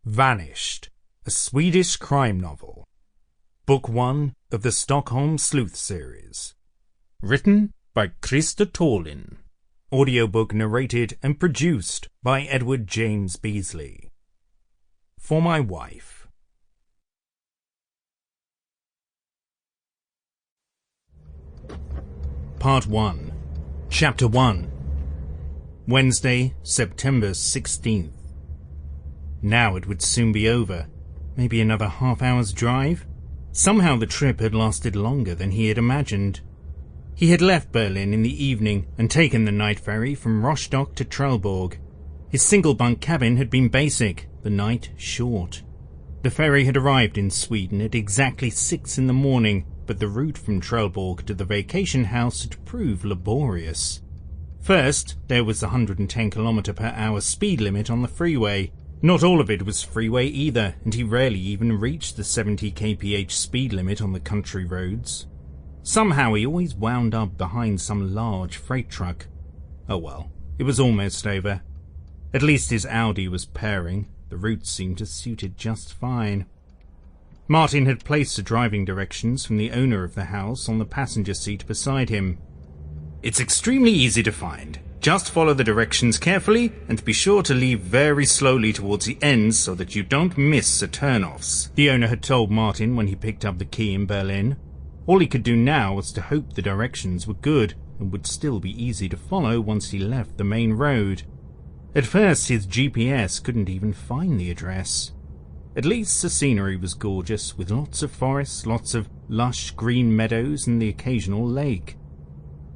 Vanished, a Swedish crime novel. Book 1 of the Stockholm Sleuth Series. Written by Tholin. Audiobook narrated and produced by Edward James Beesley. For my wife. Part 1. Chapter 1. Wednesday, September 16th. Now it would soon be over. Maybe another half-hour's drive? Somehow the trip had lasted longer than he had imagined. He had left Berlin in the evening and taken the night ferry from Rostock to Trelleborg. His single-bunk cabin had been basic, the night short. The ferry had arrived in Sweden at exactly 6 in the morning, but the route from Trelleborg to the vacation house had proved laborious. First, there was the 110 km/h speed limit on the freeway. Not all of it was freeway either, and he rarely even reached the 70 kph speed limit on the country roads. Somehow he always wound up behind some large freight truck. Oh well, it was almost over. At least his Audi was purring. The route seemed to suit it just fine. Martin had placed the driving directions from the owner of the house on the passenger seat beside him. "It's extremely easy to find. Just follow the directions carefully and be sure to leave very slowly towards the end so that you don't miss the turnoffs," the owner had told Martin when he picked up the key in Berlin. All he could do now was to hope the directions were good and would still be easy to follow once he left the main road. At first his GPS couldn't even find the address. At least the scenery was gorgeous, with lots of forests, lots of lush green meadows and the occasional lake.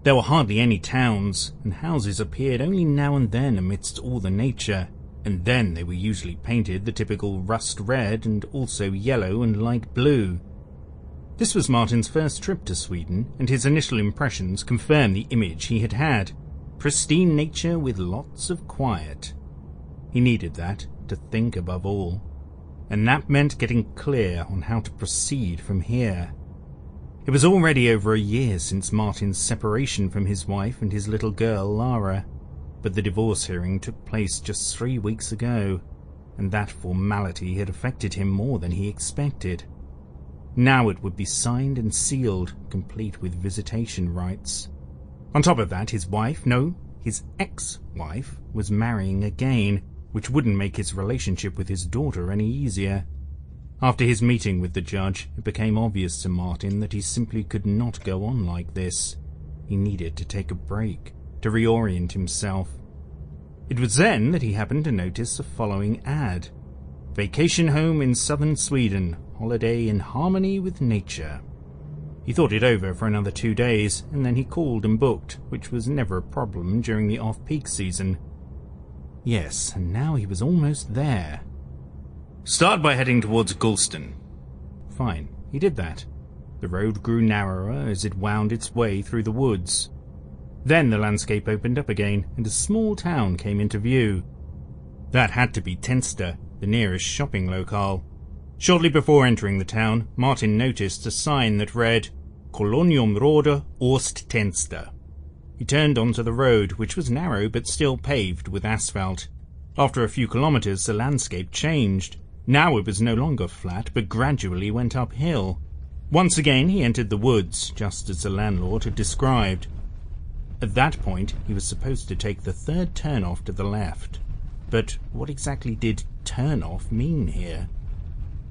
There were hardly any towns, and houses appeared only now and then amidst all the nature, and then they were usually painted the typical rust red and also yellow and light blue. This was Martin's first trip to Sweden, and his initial impressions confirmed the image he had had. Pristine nature with lots of quiet. He needed that to think above all, and that meant getting clear on how to proceed from here. It was already over a year since Martin's separation from his wife and his little girl, Lara, but the divorce hearing took place just 3 weeks ago, and that formality had affected him more than he expected. Now it would be signed and sealed, complete with visitation rights. On top of that, his ex-wife, was marrying again, which wouldn't make his relationship with his daughter any easier. After his meeting with the judge, it became obvious to Martin that he simply could not go on like this. He needed to take a break, to reorient himself. It was then that he happened to notice the following ad. "Vacation home in southern Sweden, holiday in harmony with nature." He thought it over for another 2 days, and then he called and booked, which was never a problem during the off-peak season. Yes, and now he was almost there. "Start by heading towards Gulsten." Fine, he did that. The road grew narrower as it wound its way through the woods. Then the landscape opened up again, and a small town came into view. That had to be Tensta, the nearest shopping locale. Shortly before entering the town, Martin noticed a sign that read, "Koloniumråde Ost-Tensta." He turned onto the road, which was narrow but still paved with asphalt. After a few kilometers, the landscape changed. Now it was no longer flat, but gradually went uphill. Once again he entered the woods, just as the landlord had described. At that point, he was supposed to take the third turn-off to the left. But what exactly did turn-off mean here?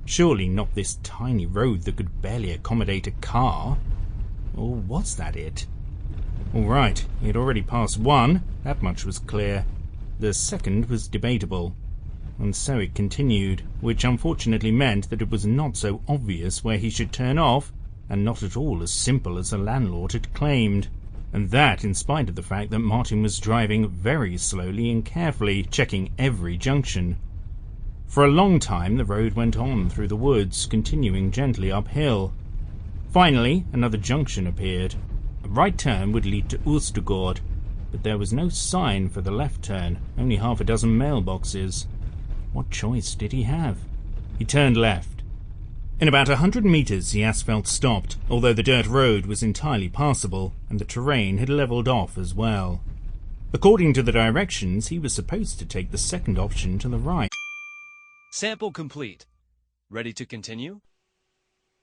Surely not this tiny road that could barely accommodate a car. Or was that it? All right, he had already passed one, that much was clear. The second was debatable. And so it continued, which unfortunately meant that it was not so obvious where he should turn off, and not at all as simple as the landlord had claimed. And that in spite of the fact that Martin was driving very slowly and carefully, checking every junction. For a long time the road went on through the woods, continuing gently uphill. Finally, another junction appeared. A right turn would lead to Ostergård, but there was no sign for the left turn, only half a dozen mailboxes. What choice did he have? He turned left. In about 100 meters the asphalt stopped, although the dirt road was entirely passable, and the terrain had levelled off as well. According to the directions, he was supposed to take the second option to the right. Sample complete. Ready to continue?